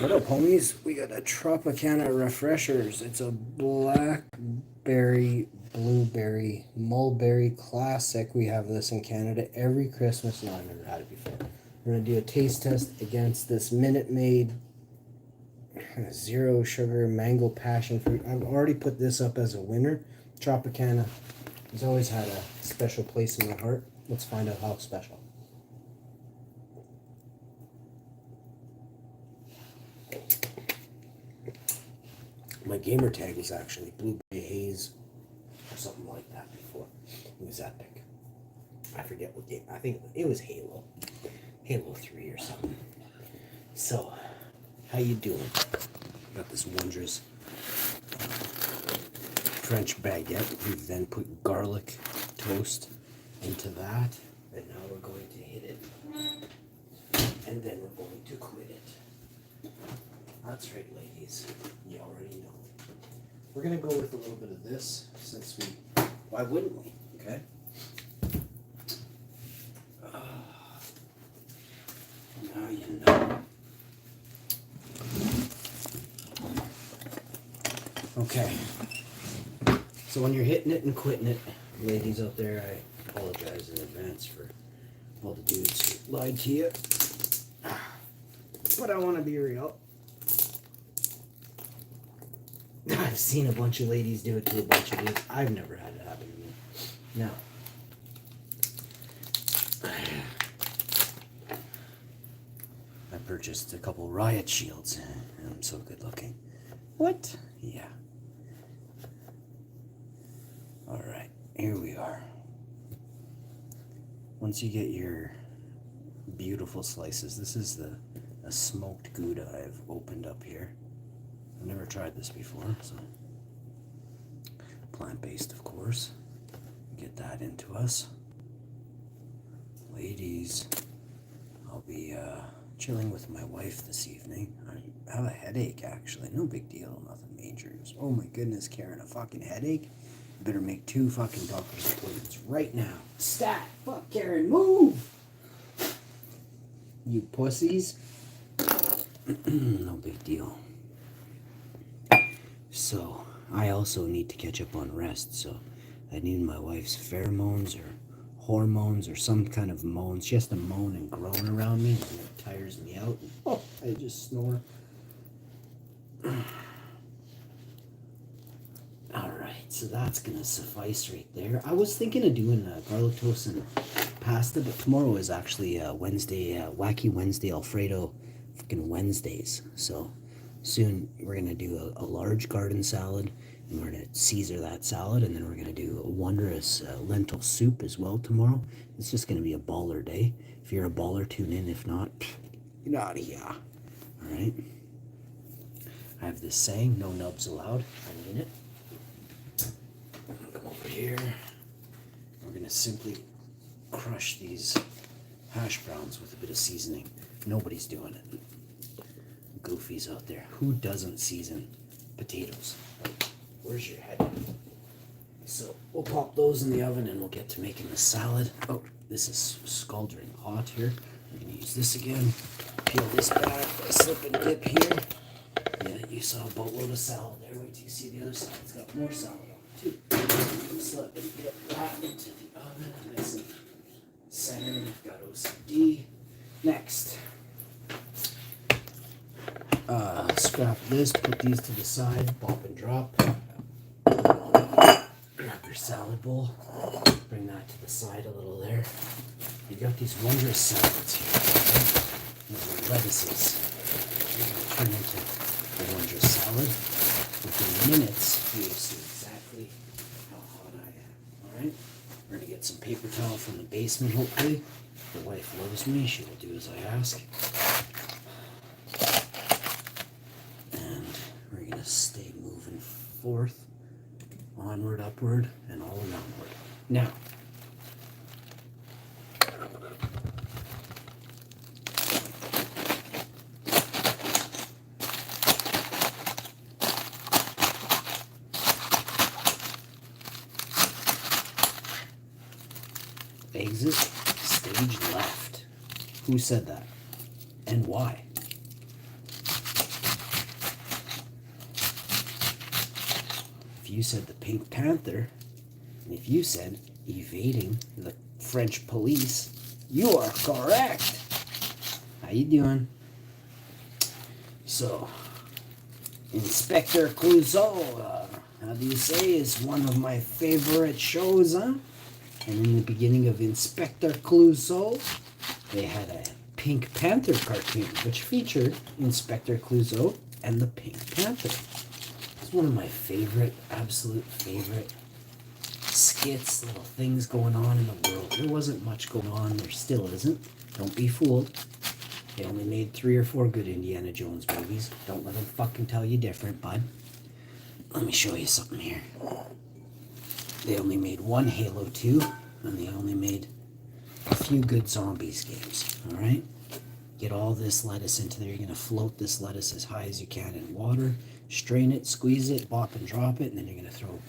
What up, homies? We got a Tropicana Refreshers. It's a blackberry, blueberry, mulberry classic. We have this in Canada every Christmas. No, I've never had it before. We're going to do a taste test against this Minute Maid zero sugar mango passion fruit. I've already put this up as a winner. Tropicana has always had a special place in my heart. Let's find out how special. My gamer tag was actually Blueberry Haze or something like that before. It was epic. I forget what game. I think it was Halo. Halo 3 or something. So, how you doing? Got this wondrous French baguette. We then put garlic toast into that. And now we're going to hit it. And then we're going to quit it. That's right, ladies. You already know. We're going to go with a little bit of this since we... Why wouldn't we? Okay. Now you know. Okay. So when you're hitting it and quitting it, ladies out there, I apologize in advance for all the dudes who lied to you. But I want to be real. I've seen a bunch of ladies do it to a bunch of dudes. I've never had it happen to me. Now, I purchased a couple riot shields. I'm so good looking. What? Yeah. Alright, here we are. Once you get your beautiful slices, this is a smoked Gouda I've opened up here. I've never tried this before, so plant-based, of course. Get that into us. Ladies, I'll be chilling with my wife this evening. I have a headache, actually. No big deal, nothing major. Oh my goodness, Karen, a fucking headache? You better make 2 fucking doctor's appointments right now. Stat! Fuck, Karen, move! You pussies. No big deal. So, I also need to catch up on rest, so I need my wife's pheromones or hormones or some kind of moans. She has to moan and groan around me, and it tires me out. Oh, I just snore. Alright, so that's gonna suffice right there. I was thinking of doing garlic toast and pasta, but tomorrow is actually Wednesday, Wacky Wednesday, Alfredo fucking Wednesdays. So soon we're gonna do a large garden salad, and we're gonna Caesar that salad, and then we're gonna do a wondrous lentil soup as well tomorrow. It's just gonna be a baller day. If you're a baller, tune in. If not, get out of here. All right. I have this saying: no nubs allowed. I mean it. Come over here. We're gonna simply crush these hash browns with a bit of seasoning. Nobody's doing it. Goofies out there. Who doesn't season potatoes? Like, where's your head? So we'll pop those in the oven and we'll get to making the salad. Oh, this is scalding hot here. We're gonna use this again. Peel this back, slip and dip here. Yeah, you saw a boatload of salad there. Wait till you see the other side. It's got more salad on it too. Slip and dip that into the oven. Nice and centered. We've got OCD. Next. Scrap this, put these to the side, pop and drop. Grab your salad bowl, bring that to the side a little there. You got these wondrous salads here, right? These lettuces. Turn into a wondrous salad. Within minutes, you'll see exactly how hot I am. Alright? We're going to get some paper towel from the basement, hopefully. The wife loves me, she will do as I ask. Stay moving forth, onward, upward, and all aroundward. Now, exit stage left. Who said that? And why? you said the Pink Panther, and if you said evading the French police, you are correct. How you doing? So, Inspector Clouseau, how do you say, is one of my favorite shows, huh? And in the beginning of Inspector Clouseau, they had a Pink Panther cartoon, which featured Inspector Clouseau and the Pink Panther. It's one of my favorite, absolute favorite skits, little things going on in the world. There wasn't much going on, there still isn't. Don't be fooled. They only made 3 or 4 good Indiana Jones movies. Don't let them fucking tell you different, bud. Let me show you something here. They only made 1 Halo 2, and they only made a few good Zombies games, alright? Get all this lettuce into there. You're going to float this lettuce as high as you can in water, strain it, squeeze it, bop and drop it, and then you're going to throw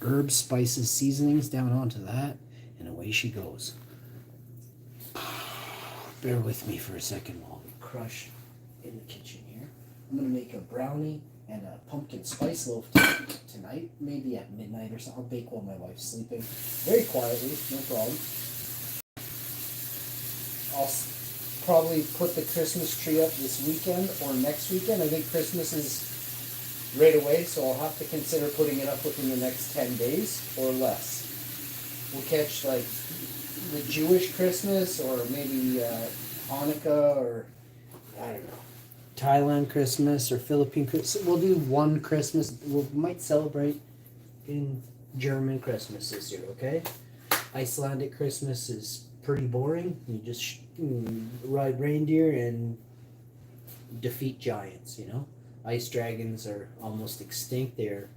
herbs, spices, seasonings down onto that, and away she goes. Bear with me for a second while we crush in the kitchen here. I'm going to make a brownie and a pumpkin spice loaf tonight, maybe at midnight or something. I'll bake while my wife's sleeping. Very quietly, no problem. I'll probably put the Christmas tree up this weekend or next weekend. I think Christmas is right away, so I'll have to consider putting it up within the next 10 days or less. We'll catch like the Jewish Christmas or maybe Hanukkah or I don't know, Thailand Christmas or Philippine Christmas. We'll do one Christmas. We might celebrate in German Christmas this year, okay? Icelandic Christmas is pretty boring. You just ride reindeer and defeat giants, you know? Ice dragons are almost extinct. You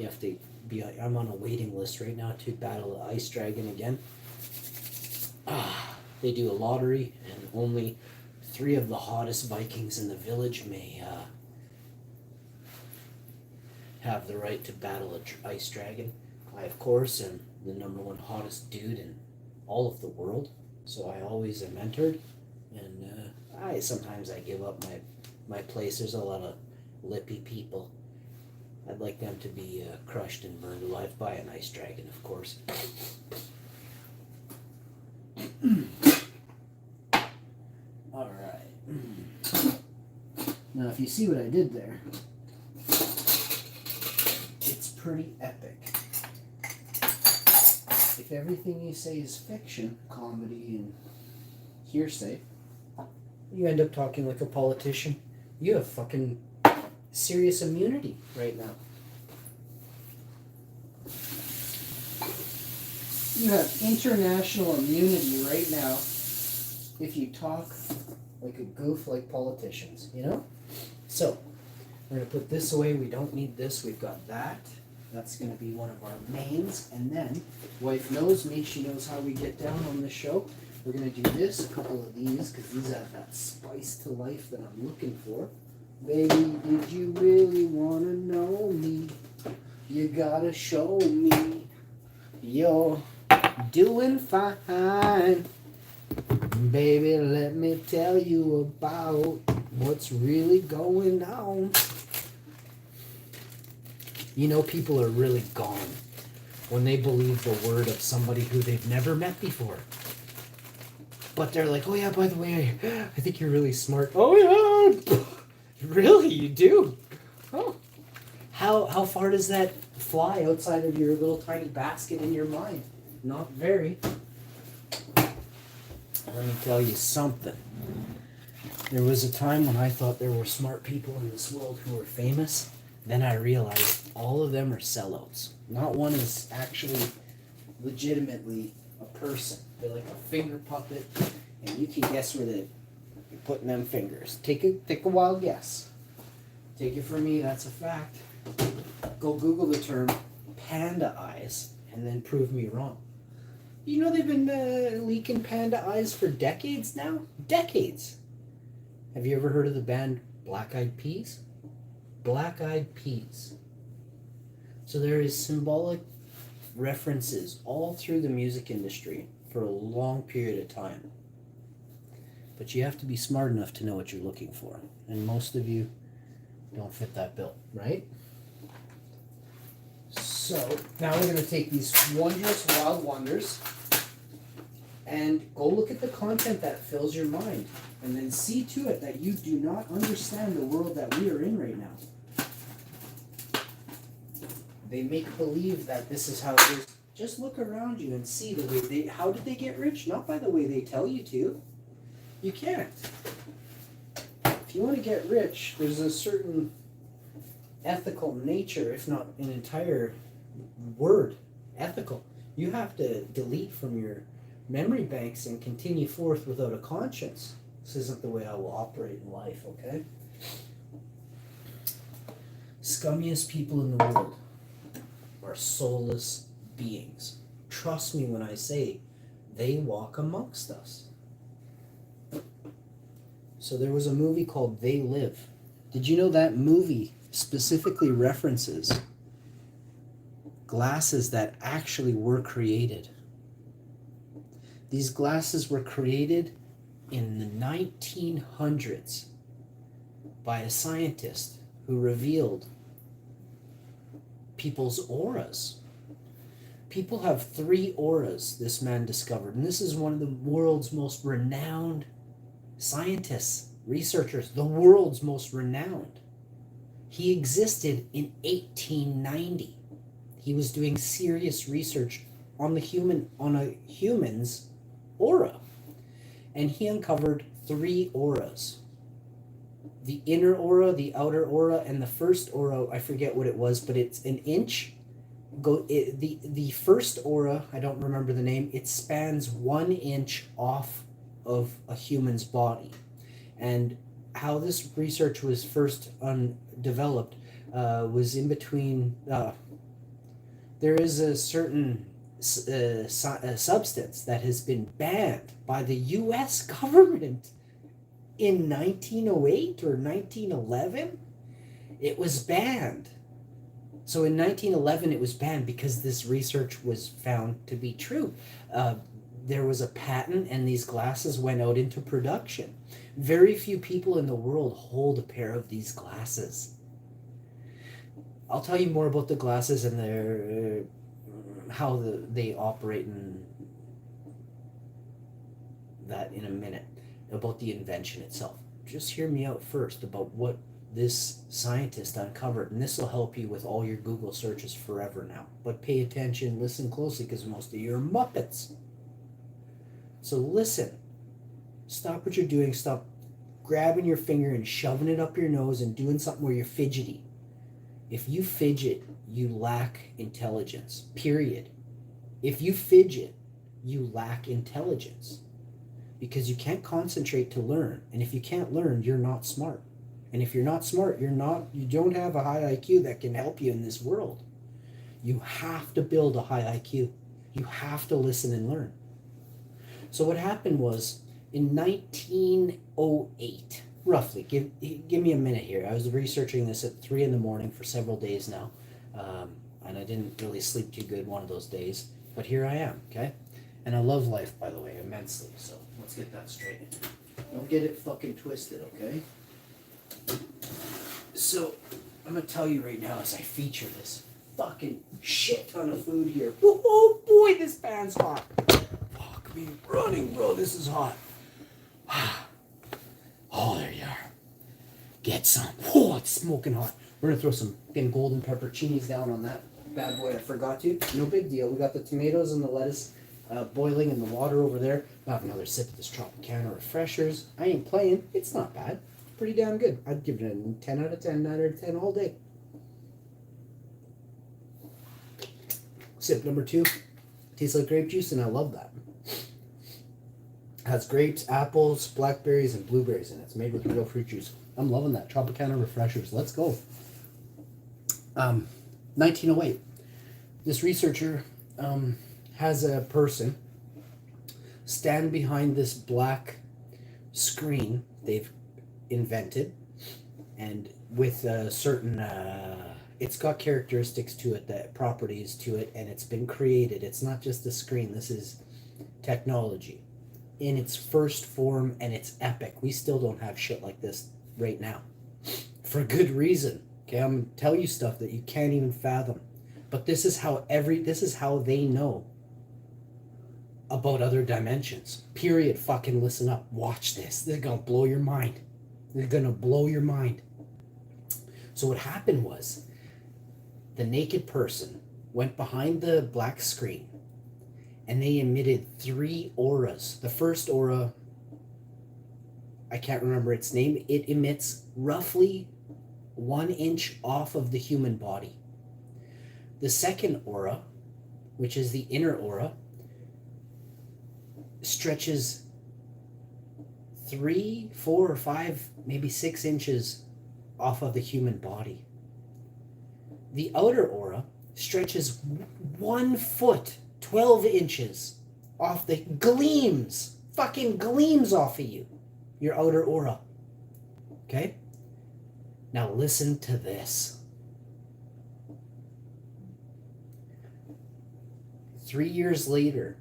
have to be, I'm on a waiting list right now to battle the ice dragon again. They do a lottery, and only 3 of the hottest Vikings in the village may have the right to battle an ice dragon. I, of course, am the #1 hottest dude in all of the world, so I always am entered. And sometimes I give up my place. There's a lot of lippy people. I'd like them to be crushed and burned alive by an ice dragon, of course. Alright. Now, if you see what I did there, it's pretty epic. If everything you say is fiction, comedy, and hearsay, you end up talking like a politician. You have fucking serious immunity right now. You have international immunity right now if you talk like a goof like politicians, you know? So, we're going to put this away. We don't need this. We've got that. That's going to be one of our mains. And then, wife knows me. She knows how we get down on this show. We're going to do this, a couple of these, because these have that spice to life that I'm looking for. Baby, did you really want to know me? You gotta show me you're doing fine. Baby, let me tell you about what's really going on. You know, people are really gone when they believe the word of somebody who they've never met before. But they're like, oh yeah, by the way, I think you're really smart. Oh yeah, really, you do? Oh. How far does that fly outside of your little tiny basket in your mind? Not very. Let me tell you something. There was a time when I thought there were smart people in this world who were famous. Then I realized all of them are sellouts. Not one is actually legitimately a person. They're like a finger puppet, and you can guess where you're putting them fingers. Take a wild guess. Take it from me, that's a fact. Go Google the term panda eyes and then prove me wrong. You know they've been leaking panda eyes for decades now? Decades. Have you ever heard of the band Black Eyed Peas? Black Eyed Peas. So there is symbolic references all through the music industry for a long period of time. But you have to be smart enough to know what you're looking for. And most of you don't fit that bill, right? So now we're going to take these wondrous wild wonders and go look at the content that fills your mind, and then see to it that you do not understand the world that we are in right now. They make believe that this is how it is. Just look around you and see the way how did they get rich? Not by the way they tell you to. You can't. If you want to get rich, there's a certain ethical nature, if not an entire word, ethical. You have to delete from your memory banks and continue forth without a conscience. This isn't the way I will operate in life, okay? Scummiest people in the world are soulless beings. Trust me when I say they walk amongst us. So there was a movie called They Live. Did you know that movie specifically references glasses that actually were created? These glasses were created in the 1900s by a scientist who revealed people's auras. People have 3 auras, this man discovered, and this is one of the world's most renowned scientists, researchers, the world's most renowned. He existed in 1890. He was doing serious research on a human's aura, and he uncovered 3 auras: the inner aura, the outer aura, and the first aura. I forget what it was, but it's an inch. The first aura, I don't remember the name. It spans 1 inch off of a human's body, and how this research was first developed was in between. There is a certain substance that has been banned by the U.S. government in 1908 or 1911. It was banned. So in 1911 it was banned because this research was found to be true. There was a patent and these glasses went out into production. Very few people in the world hold a pair of these glasses. I'll tell you more about the glasses and their how they operate and that in a minute, about the invention itself. Just hear me out first about what this scientist uncovered, and this will help you with all your Google searches forever now. But pay attention, listen closely, because most of you are Muppets. So listen. Stop what you're doing. Stop grabbing your finger and shoving it up your nose and doing something where you're fidgety. If you fidget, you lack intelligence. Period. If you fidget, you lack intelligence. Because you can't concentrate to learn. And if you can't learn, you're not smart. And if you're not smart, you don't have a high IQ that can help you in this world. You have to build a high IQ. You have to listen and learn. So what happened was, in 1908, roughly, give me a minute here. I was researching this at 3 a.m. for several days now, and I didn't really sleep too good one of those days, but here I am, okay? And I love life, by the way, immensely, so let's get that straight. Don't get it fucking twisted, okay? So, I'm gonna tell you right now as I feature this fucking shit ton of food here. Oh boy, this pan's hot. Fuck me running, bro, this is hot. Oh, there you are. Get some. Oh, it's smoking hot. We're gonna throw some fucking golden pepperoncinis down on that bad boy. I forgot to. No big deal. We got the tomatoes and the lettuce boiling in the water over there. I'll have another sip of this Tropicana Refreshers. I ain't playing. It's not bad. Pretty damn good. I'd give it a 10 out of 10, 9 out of 10 all day. Sip number 2. Tastes like grape juice, and I love that. Has grapes, apples, blackberries, and blueberries in it. It's made with real fruit juice. I'm loving that. Tropicana Refreshers. Let's go. 1908. This researcher has a person stand behind this black screen they've invented, and with a certain it's got characteristics to it, that properties to it, and it's been created. It's not just a screen. This is technology in its first form, and it's epic. We still don't have shit like this right now, for good reason. Okay, I'm gonna tell you stuff that you can't even fathom. But this is how they know about other dimensions. Period. Fucking listen up. Watch this. They're gonna blow your mind. They're gonna blow your mind. So what happened was the naked person went behind the black screen and they emitted 3 auras. The first aura, I can't remember its name. It emits roughly 1 inch off of the human body. The second aura, which is the inner aura, stretches 3, 4, or 5, maybe 6 inches off of the human body. The outer aura stretches 1 foot, 12 inches off fucking gleams off of you, your outer aura. Okay? Now listen to this. 3 years later,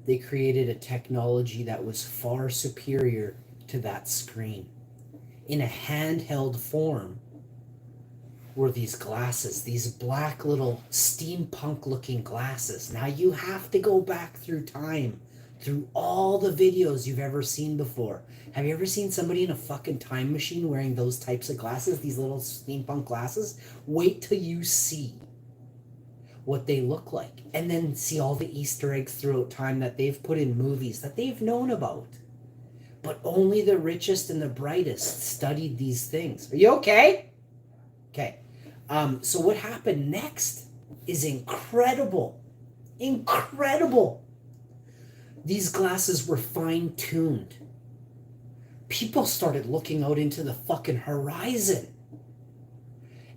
they created a technology that was far superior to that screen. In a handheld form were these glasses, these black little steampunk looking glasses. Now you have to go back through time, through all the videos you've ever seen before. Have you ever seen somebody in a fucking time machine wearing those types of glasses, these little steampunk glasses? Wait till you see what they look like, and then see all the Easter eggs throughout time that they've put in movies that they've known about. But only the richest and the brightest studied these things. Are you okay? Okay. So what happened next is incredible. Incredible. These glasses were fine-tuned. People started looking out into the fucking horizon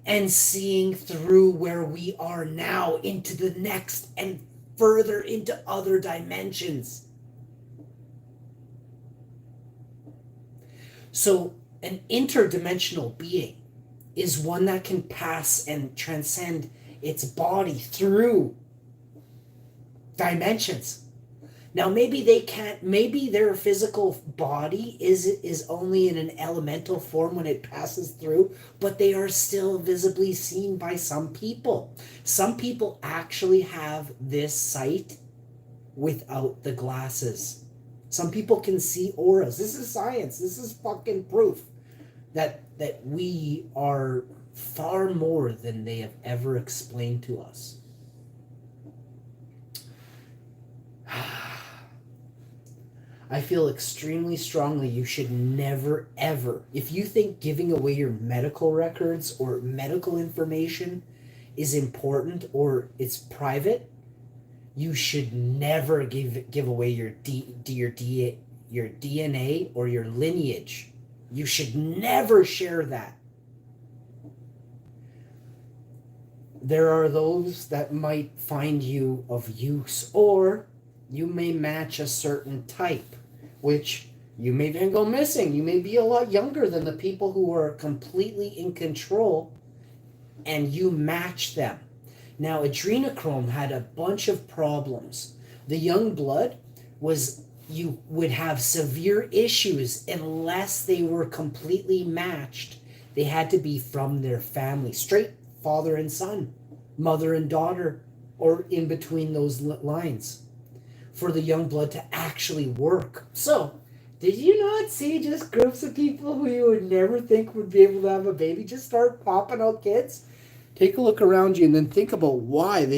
and seeing through where we are now into the next and further into other dimensions. So an interdimensional being is one that can pass and transcend its body through dimensions. Now maybe they can't, maybe their physical body is only in an elemental form when it passes through, but they are still visibly seen by some people. Some people actually have this sight without the glasses. Some people can see auras. This is science. This is fucking proof that we are far more than they have ever explained to us. I feel extremely strongly you should never, ever, if you think giving away your medical records or medical information is important or it's private, you should never give away your DNA or your lineage. You should never share that. There are those that might find you of use, or you may match a certain type, which you may then go missing. You may be a lot younger than the people who are completely in control, and you match them. Now, adrenochrome had a bunch of problems. The young blood you would have severe issues unless they were completely matched. They had to be from their family, straight father and son, mother and daughter, or in between those lines, for the young blood to actually work. So, did you not see just groups of people who you would never think would be able to have a baby just start popping out kids? Take a look around you and then think about why they